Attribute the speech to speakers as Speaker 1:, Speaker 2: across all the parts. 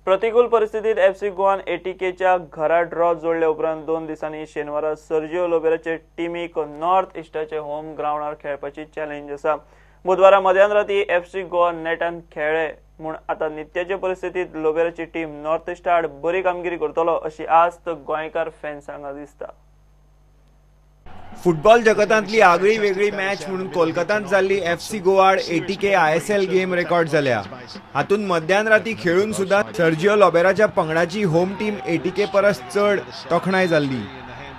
Speaker 1: प्रतिकूल परिस्थितीत एफसी गोवान एटीकेच्या घरा ड्रॉ जोडले उपरांत 2 दिसांनी शेनवारा सर्जिओ लोबेराचे टीमीक नॉर्थ इस्टाचे होम ग्राउंडार खेळपाची चॅलेंज आसा। बुधवारा मध्यानराती एफसी गोवा नेटान खेळ्ळे म्हूण आता नित्याचे परिस्थितीत लोबेराची टीम नॉर्थ इस्टा आड बरी कामगिरी करतलो अशी आस्त गोंयकार फॅन्सांक दिसता।
Speaker 2: फुटबॉल जगतांतली आगळी वेगळी मॅच म्हणून कोलकातात जाल्ली FC Goa ATK ISL game record जाल्या। हातून मध्यानराती खेळून सुद्धा सर्जिओ लोबेराच्या पंगडाची होम टीम एटीके परस चड तोखणाय जाल्ली।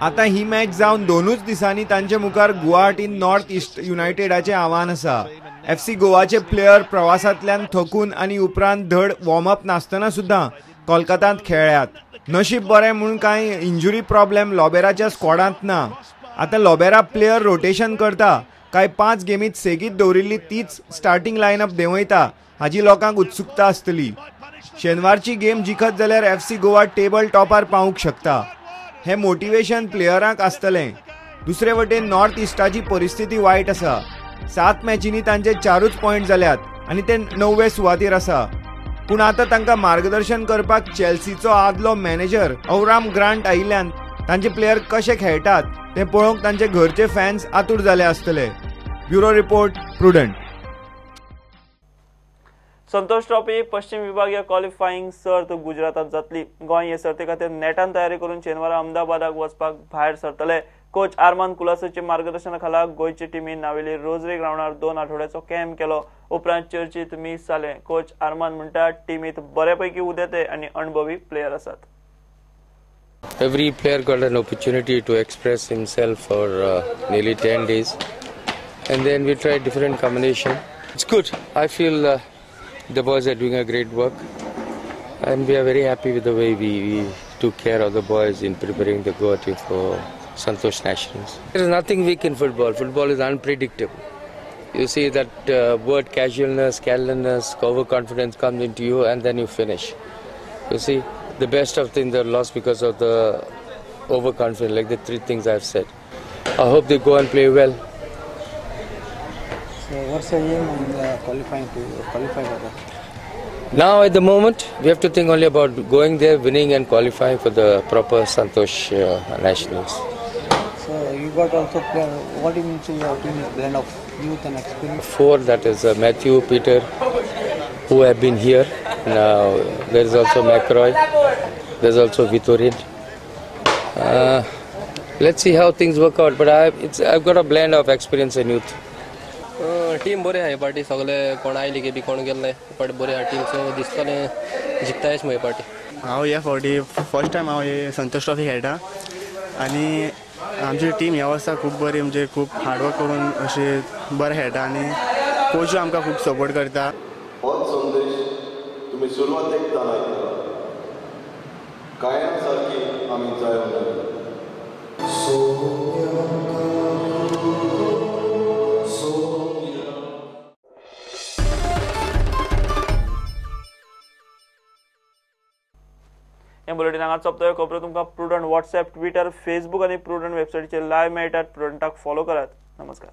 Speaker 2: आता ही मॅच जावन 2च दिसांनी तांचे मुखार गुवाहाटीन नॉर्थ इस्ट युनायटेडाचे आव्हान आसा। एफसी गोवाचे प्लेयर प्रवासांतल्यान थकून आनी उपरांत धड वॉर्मअप नासतना सुद्धा कोलकातात खेळ्ळ्यात। नशीब बरें म्हणून कांय इंजुरी प्रॉब्लेम लोबेराच्या स्क्वॉडांत ना। आता लोबेरा प्लेयर रोटेशन करता काय 5 गेमीत सेगीत दवरिल्ली तीच स्टार्टिंग लायनअप देंवयता हाजी लोकांक उत्सुकता आसतली। शेनवारची गेम जिखत जाल्यार एफसी गोवा टेबल टॉपार पावूंक शकता। हे मोटिवेशन प्लेयरांक आसतलें। दुसरे वटेन नॉर्थ इस्टाची परिस्थिती वायट आसा। 7 मॅचींनी तांचे 4च पॉयंट जाल्यात आनी ते 9वे सुवातेर आसा। पूण आतां तांकां मार्गदर्शन करपाक चेल्सीचो आदलो मॅनेजर अवराम ग्रांट आयिल्ल्यान तांचे प्लेयर कशे खेळटात ते पळोवंक तांचे घरचे फॅन्स आतुर जाले आसतले। Bureau report prudent.
Speaker 1: Santosh trophy पश्चिम विभागीय क्वॉलिफायिंग सर्त गुजरातात जातली। गोंय हे सर्ते खातीर नेटान तयारी करून शेनवारा अहमदाबादाक वचपाक भायर सरतले। कोच आर्मान कुलासाच्या मार्गदर्शनाखाला गोंयचे टिमीन नावेली रोजरी ग्राउंडार 2 आठवड्याचो कॅम्प केलो। उपरांत चर्चीत मीस जाले। कोच आर्मान म्हणटा टीमीत बऱ्यापैकी उदेते आनी अणभवी प्लेयर आसात।
Speaker 3: Every player got an opportunity to express himself for nearly 10 days, and then we tried different combination. It's good. I feel the boys are doing a great work, and we are very happy with the way we took care of the boys in preparing the Goa team for Santosh Nationals. There is nothing weak in football. Football is unpredictable. You see that word casualness, carelessness, overconfidence comes into you, and then you finish. You see. The best of things are lost because of the overconfidence, like the 3 things I've said. I hope they go and play well.
Speaker 4: So what's your aim in qualifying to qualify for that?
Speaker 3: Now at the moment, we have to think only about going there, winning and qualifying for the proper Santosh Nationals.
Speaker 4: So you got also player, what do you mean to your team is blend of youth and experience?
Speaker 3: 4, that is Matthew, Peter, who have been here. Now there is also McRoy, there's also Vitorin. Let's see how things work out, but I've got a blend of experience and youth.
Speaker 5: Team बरे आहे party सगळे कोण आयले की बी कोण गेले पण बरे आहे टीम सो दिसतले जिखतायच मग पार्टी।
Speaker 6: हांव ह्या फावटी फर्स्ट टायम हांव हे संतोष ट्रॉफी खेळटा आनी आमची टीम ह्या वर्सा खूब बरी म्हणजे खूब हार्डवर्क करून अशी बरें खेळटा आनी कोचूय आमकां खूब सपोर्ट करता।
Speaker 7: तुम्ही सुरुवातेक ताणयता कायम सारखी आमी जाय
Speaker 1: हे बुलेटिन हांगा सोंपता। खबरो तुमकां प्रुडंट व्हॉट्सएप, ट्विटर, फेसबुक आनी प्रुडंट वेबसायटीचेर लायव्ह मेळटात। प्रुडंटाक फॉलो करात। नमस्कार।